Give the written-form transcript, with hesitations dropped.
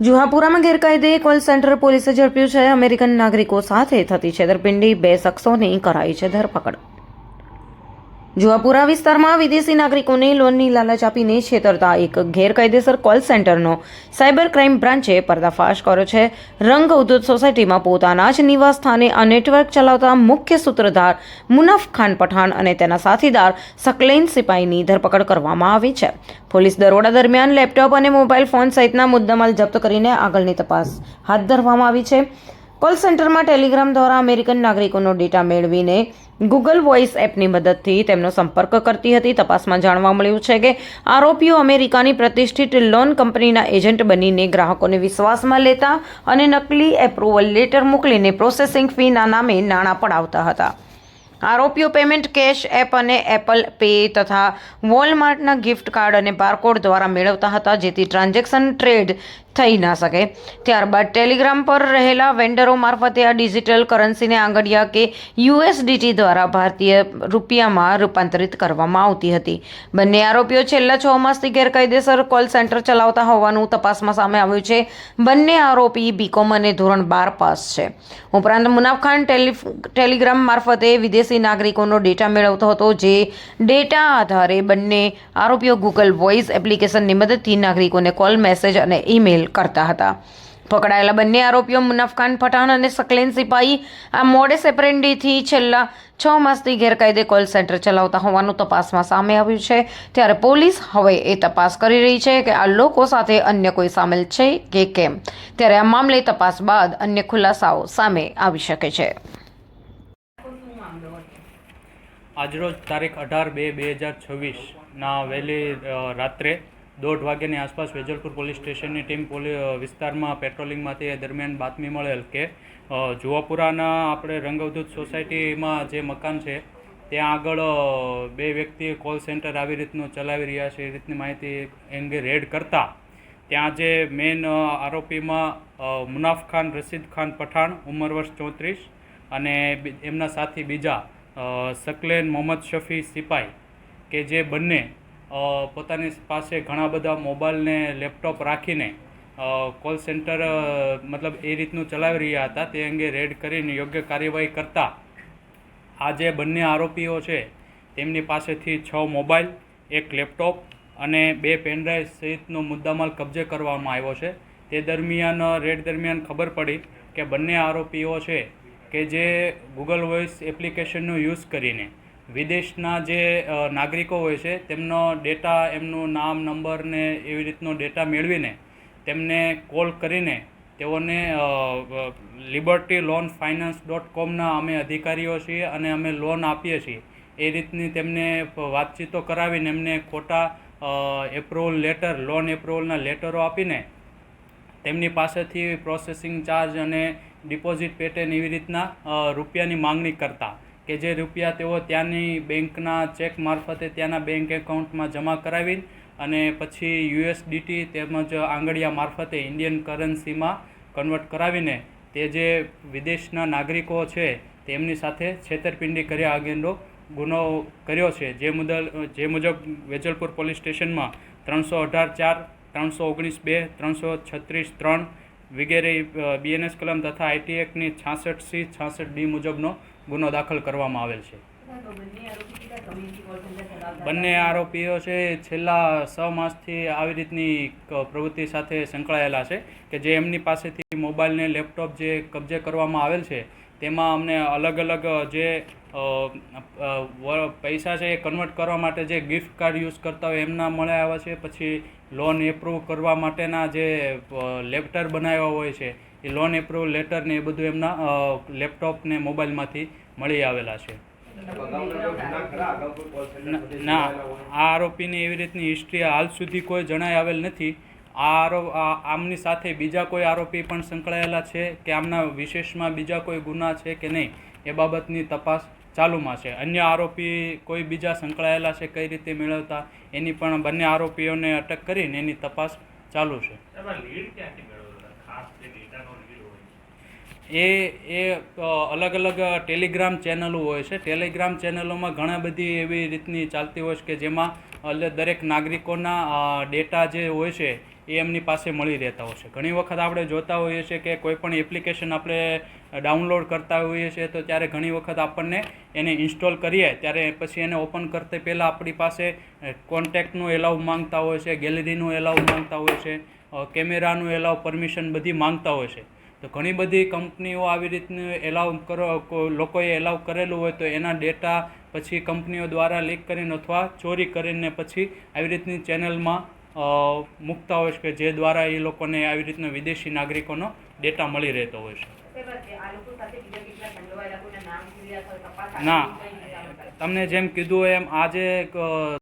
જુહાપુરામાં ગેરકાયદે call centre પોલીસે ઝડપ્યું છે. અમેરિકન નાગરિકો સાથે થતી છેતરપિંડી, 2 શખ્સોની કરાઈ છે ધરપકડ. જુહાપુરા વિસ્તારમાં વિદેશી નાગરિકોને લોનની લાલચ આપીને છેતરતા એક ગેરકાયદેસર કોલ સેન્ટરનો સાયબર ક્રાઇમ બ્રાન્ચે પર્દાફાશ કર્યો છે. રંગ ઉદ્યોગ સોસાયટીમાં પોતાના જ નિવાસ સ્થાને આ નેટવર્ક ચલાવતા મુખ્ય સૂત્રધાર મુનફ ખાન પઠાણ અને તેના સાથીદાર શકલેન સિપાહીની ધરપકડ કરવામાં આવી છે. પોલીસ દરોડા દરમિયાન લેપટોપ અને મોબાઈલ ફોન સહિતના મુદ્દામાલ જપ્ત કરીને આગળની તપાસ હાથ ધરવામાં આવી છે. કોલ સેન્ટરમાં ટેલિગ્રામ દ્વારા અમેરિકન નાગરિકોનો ડેટા મેળવીને ગૂગલ વોઇસ એપની મદદથી તેમનો સંપર્ક કરતી હતી. તપાસમાં જાણવા મળ્યું છે કે આરોપીઓ અમેરિકાની પ્રતિષ્ઠિત લોન કંપનીના એજન્ટ બનીને ગ્રાહકોને વિશ્વાસમાં લેતા અને નકલી એપ્રુવલ લેટર મોકલીને પ્રોસેસિંગ ફીના નામે નાણાં પડાવતા હતા. આરોપીઓ પેમેન્ટ કેશ એપ અને એપલ પે તથા વોલમાર્ટના ગિફ્ટ કાર્ડ અને બારકોડ દ્વારા મેળવતા હતા, જેથી ટ્રાન્ઝેક્શન ટ્રેડ થઈ ના શકે. ત્યારબાદ ટેલિગ્રામ પર રહેલા વેન્ડરો મારફતે આ ડિજિટલ કરન્સીને આંગડિયા કે યુએસડીટી દ્વારા ભારતીય રૂપિયામાં રૂપાંતરિત કરવામાં આવતી હતી. બંને આરોપીઓ છેલ્લા 6 માસથી ગેરકાયદેસર કોલ સેન્ટર ચલાવતા હોવાનું તપાસમાં સામે આવ્યું છે. બંને આરોપી બીકોમ અને ધોરણ 12 પાસ છે. ઉપરાંત મુનાફ ખાન ટેલિગ્રામ મારફતે વિદેશી નાગરિકોનો ડેટા મેળવતો હતો, જે ડેટા આધારે બંને આરોપીઓ ગૂગલ વોઇસ એપ્લિકેશનની મદદથી નાગરિકોને કોલ, મેસેજ અને ઈમેલ કરતા હતા. પકડાયેલા બંને આરોપીઓ મુનફ ખાન પઠાણ અને શકલેન સિપાહી આ મોડેસ ઓપરેન્ડીથી છેલ્લા 6 માસથી ગેરકાયદે કોલ સેન્ટર ચલાવતા હોવાનું તપાસમાં સામે આવ્યું છે. ત્યારે પોલીસ હવે એ તપાસ કરી રહી છે કે આ લોકો સાથે અન્ય કોઈ સામેલ છે કે કેમ. ત્યારે આ મામલે તપાસ બાદ અન્ય ખુલાસાઓ સામે આવી શકે છે. આજરોજ તારીખ 18/2/2026ના વહેલી રાત્રે 1:30 વાગ્યાની આસપાસ વેજલપુર પોલીસ સ્ટેશનની ટીમ વિસ્તારમાં પેટ્રોલિંગમાંથી દરમિયાન બાતમી મળેલ કે જુહાપુરાના આપણે રંગઅવધૂત સોસાયટીમાં જે મકાન છે ત્યાં આગળ 2 વ્યક્તિ કોલ સેન્ટર આવી રીતનું ચલાવી રહ્યા છે એ રીતની માહિતી અંગે રેડ કરતા ત્યાં જે મેઇન આરોપીમાં મુનાફ ખાન રશીદ ખાન પઠાણ, ઉંમર વર્ષ 34, અને એમના સાથી બીજા શકલેન મોહમ્મદ શફી સિપાઈ કે જે બંને પોતાની પાસે ઘણા બધા મોબાઈલ ને લેપટોપ રાખીને કોલ સેન્ટર મતલબ એ રીતનું ચલાવી રહ્યા હતા. તે અંગે રેડ કરીને યોગ્ય કાર્યવાહી કરતા આ જે બંને આરોપીઓ છે તેમની પાસેથી 6 મોબાઈલ, 1 લેપટોપ અને 2 પેનડ્રાઈવ સહિતનો મુદ્દામાલ કબજે કરવામાં આવ્યો છે. તે દરમિયાન રેડ દરમિયાન ખબર પડી કે બંને આરોપીઓ છે કે જે ગૂગલ વોઇસ એપ્લિકેશનનો યુઝ કરીને વિદેશના જે નાગરિકો હોય છે તેમનો ડેટા, એમનું નામ, નંબર ને એવી રીતનો ડેટા મેળવીને તેમને કોલ કરીને તેઓને libertyloanfinance.comના અમે અધિકારીઓ છીએ અને અમે લોન આપીએ છીએ એ રીતની તેમને વાતચીતો કરાવીને એમને ખોટા એપ્રુવલ લેટર, લોન એપ્રુવલના લેટરો આપીને તેમની પાસેથી પ્રોસેસિંગ ચાર્જ અને ડિપોઝિટ પેટર્ન એવી રીતના રૂપિયાની માંગણી કરતા કે જે રૂપિયા તેઓ ત્યાંની બેંકના ચેક મારફતે ત્યાંના બેંક એકાઉન્ટમાં જમા કરાવી અને પછી યુએસડીટી તેમજ આંગડિયા મારફતે ઇન્ડિયન કરન્સીમાં કન્વર્ટ કરાવીને તે જે વિદેશના નાગરિકો છે તેમની સાથે છેતરપિંડી કર્યા અંગેનો ગુનો કર્યો છે. જે મુજબ વેજલપુર પોલીસ સ્ટેશનમાં 318(4), 319(2), 336(3) વગેરે BNS કલમ તથા આઈટી એક્ટની 66C, 66D મુજબનો ગુનો દાખલ કરવામાં આવેલ છે. બંને આરોપીઓ છે છેલ્લા 6 માસથી આવી રીતની પ્રવૃત્તિ સાથે સંકળાયેલા છે કે જે એમની પાસેથી મોબાઈલ ને લેપટોપ જે કબજે કરવામાં આવેલ છે તેમાં અમને અલગ અલગ જે પૈસા છે એ કન્વર્ટ કરવા માટે જે ગિફ્ટ કાર્ડ યુઝ કરતા હોય એમના મળ્યા આવ્યા છે. પછી લોન એપ્રૂવ કરવા માટેના જે લેટર બનાવ્યા હોય છે એ લોન એપ્રુવલ લેટર ને એ બધું એમના લેપટોપ ને મોબાઈલમાંથી મળી આવેલા છે. ના, આ આરોપીની એવી રીતની હિસ્ટ્રી હાલ સુધી કોઈ જણાઈ આવેલ નથી. આમની સાથે બીજા કોઈ આરોપી પણ સંકળાયેલા છે કે આમના વિશેષમાં બીજા કોઈ ગુના છે કે નહીં એ બાબતની તપાસ ચાલુમાં છે. અન્ય આરોપી કોઈ બીજા સંકળાયેલા છે કઈ રીતે મેળવતા એની પણ બંને આરોપીઓને અટક કરીને એની તપાસ ચાલુ છે. એ અલગ અલગ ટેલિગ્રામ ચેનલો હોય છે. ટેલિગ્રામ ચેનલોમાં ઘણા બધી એવી રીતની ચાલતી હોય છે કે જેમાં દરેક નાગરિકોના ડેટા જે હોય છે એ એમની પાસે મળી રહેતા હોય છે. ઘણી વખત આપણે જોતા હોઈએ છીએ કે કોઈ પણ એપ્લિકેશન આપણે ડાઉનલોડ કરતા હોઈએ છીએ તો ત્યારે ઘણી વખત આપણને એને ઇન્સ્ટોલ કરીએ ત્યારે પછી એને ઓપન કરતા પહેલાં આપણી પાસે કોન્ટેક્ટનું એલાઉ માંગતા હોય છે, ગેલેરીનું એલાઉ માંગતા હોય છે, કેમેરાનું એલાઉ પરમિશન બધી માંગતા હોય છે. તો ઘણી બધી કંપનીઓ આવી રીતનું લોકોએ એલાઉ કરેલું હોય તો એના ડેટા પછી કંપનીઓ દ્વારા લીક કરીને અથવા ચોરી કરીને પછી આવી રીતની ચેનલમાં મૂકતા હોય છે કે જે દ્વારા એ લોકોને આવી રીતના વિદેશી નાગરિકોનો ડેટા મળી રહેતો હોય છે. ના, તમને જેમ કીધું એમ આજે